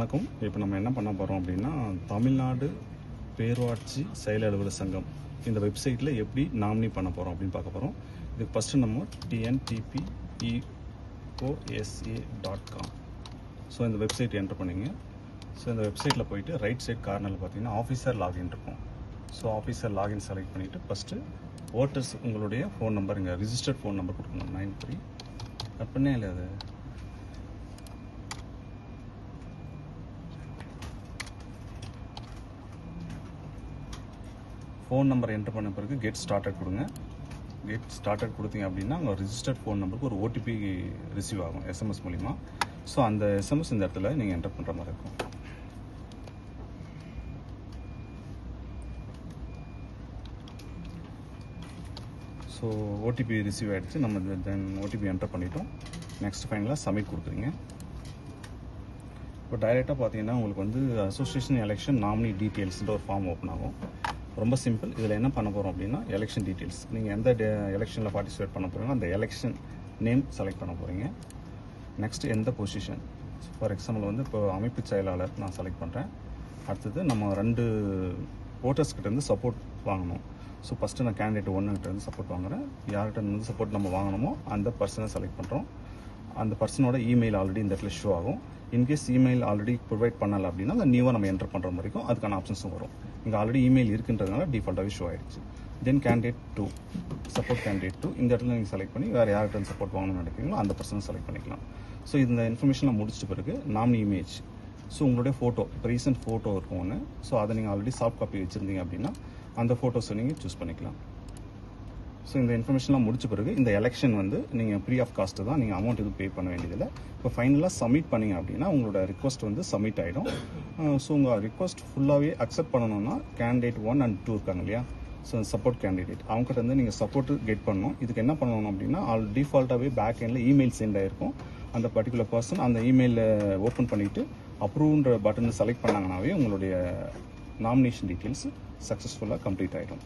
வணக்கம். இப்போ நம்ம என்ன பண்ண போகிறோம் அப்படின்னா, தமிழ்நாடு பேரூராட்சி செயல் அலுவலர் சங்கம் இந்த வெப்சைட்டில் எப்படி நாமினி பண்ண போகிறோம் அப்படின்னு பார்க்க போகிறோம். இதுக்கு ஃபஸ்ட்டு நம்ம tnppeosa.com இந்த வெப்சைட் என்டர் பண்ணிங்க. இந்த வெப்சைட்டில் போயிட்டு ரைட் சைட் கார்னரில் பார்த்தீங்கன்னா ஆஃபீஸர் லாகின் இருக்கும். ஆஃபீஸர் லாகின் செலக்ட் பண்ணிவிட்டு ஃபஸ்ட்டு ஓட்டர்ஸ் உங்களுடைய ஃபோன் நம்பர், இங்கே ரிஜிஸ்டர்ட் ஃபோன் நம்பர் கொடுக்கணும். 93 அப்படின்னே இல்லை, அது ஃபோன் நம்பர் என்டர் பண்ண பிறகு கெட் ஸ்டார்டட் கொடுங்க. கெட் ஸ்டார்டட் கொடுத்தீங்க அப்படின்னா உங்கள் ரிஜிஸ்டர்ட் ஃபோன் நம்பருக்கு ஒரு ஓடிபி ரிசீவ் ஆகும் எஸ்எம்எஸ் மூலிமா. அந்த எஸ்எம்எஸ் இந்த இடத்துல நீங்கள் என்டர் பண்ணுற மாதிரி இருக்கும். ஓடிபி ரிசீவ் ஆகிடுச்சு. நம்ம தென் ஓடிபி என்டர் பண்ணிட்டோம். நெக்ஸ்ட் ஃபைனலாக சப்மிட் கொடுக்குறீங்க. இப்போ டைரெக்டாக பார்த்தீங்கன்னா உங்களுக்கு வந்து அசோசியேஷன் எலெக்ஷன் நாமினி டீட்டெயில்ஸ்ன்ற ஒரு ஃபார்ம் ஓப்பன் ஆகும். ரொம்ப சிம்பிள். இதில் என்ன பண்ண போகிறோம் அப்படின்னா, எலெக்ஷன் டீட்டெயில்ஸ், நீங்கள் எந்த எலெக்ஷனில் பார்ட்டிசிபேட் பண்ண போகிறீங்களோ அந்த எலெக்ஷன் நேம் செலக்ட் பண்ண போகிறீங்க. நெக்ஸ்ட் எந்த பொசிஷன், ஃபார் எக்ஸாம்பிள் வந்து இப்போ அமைப்பு செயலாளர் நான் செலக்ட் பண்ணுறேன். அடுத்தது நம்ம 2 ஓட்டர்ஸ்கிட்டேருந்து சப்போர்ட் வாங்கணும். ஃபஸ்ட்டு நான் கேண்டிடேட் 1 கிட்டேருந்து சப்போர்ட் வாங்குகிறேன். யார்கிட்ட இருந்து சப்போர்ட் நம்ம வாங்கணுமோ அந்த பர்சனை செலக்ட் பண்ணுறோம். அந்த பர்சனோட இமெயில் ஆல்ரெடி இந்த இடத்துல ஷோ ஆகும். இன்கேஸ் இமெயில் ஆல்ரெடி ப்ரொவைட் பண்ணலை அப்படின்னா அந்த நியூவாக நம்ம என்டர் பண்ணுற மாதிரி இருக்கும். அதுக்கான ஆப்ஷன்ஸும் வரும். இங்கே ஆல்ரெடி இமெயில் இருக்குன்றதுனால டிஃபால்ட்டாகவே ஷோ ஆகிடுச்சு. தென் கேண்டிடேட் 2, சப்போர்ட் கேண்டிடேட் 2, இந்த இடத்துல நீங்கள் செலக்ட் பண்ணி வேறு யார்கிட்ட சப்போர்ட் வாங்கணும்னு நினைக்கிறீங்களோ அந்த பர்சனை செலக்ட் பண்ணிக்கலாம். இந்த இன்ஃபர்மேஷன்லாம் முடிச்சிட்ட பிறகு நாமினி இமேஜ், உங்களுடைய ஃபோட்டோ, இப்போ ரீசெண்ட் ஃபோட்டோ இருக்கும் ஒன்று. அதை நீங்கள் ஆல்ரெடி சாஃப்ட் காப்பி வச்சுருந்தீங்க அப்படின்னா அந்த ஃபோட்டோஸை நீங்கள் சூஸ் பண்ணிக்கலாம். இந்த இன்ஃபர்மேஷன்லாம் முடிச்ச பிறகு இந்த எலெக்ஷன் வந்து நீங்கள் ஃப்ரீ ஆஃப் காஸ்ட்டு தான், நீங்கள் அமௌண்ட் எதுவும் பே பண்ண வேண்டியதில்லை. இப்போ ஃபைனலாக சப்மிட் பண்ணிங்க அப்படின்னா உங்களோட ரிக்வஸ்ட் வந்து சப்மிட் ஆகிடும். உங்கள் ரிக்வஸ்ட் ஃபுல்லாகவே அக்செப்ட் பண்ணணும்னா கேண்டிடேட் 1 and 2 இருக்காங்க இல்லையா, சப்போர்ட் கேண்டிடேட், அவங்ககிட்ட வந்து நீங்கள் சப்போர்ட் கெட் பண்ணணும். இதுக்கு என்ன பண்ணணும் அப்படின்னா, டிஃபால்ட்டாகவே பேக் எண்டில் இமெயில் சென்ட் ஆகிருக்கும். அந்த பர்டிகுலர் பர்சன் அந்த இமெயிலில் ஓப்பன் பண்ணிவிட்டு அப்ரூவ்ன்ற பட்டனை செலக்ட் பண்ணாங்கன்னாவே உங்களுடைய நாமினேஷன் டீட்டெயில்ஸ் சக்ஸஸ்ஃபுல்லாக கம்ப்ளீட் ஆகிடும்.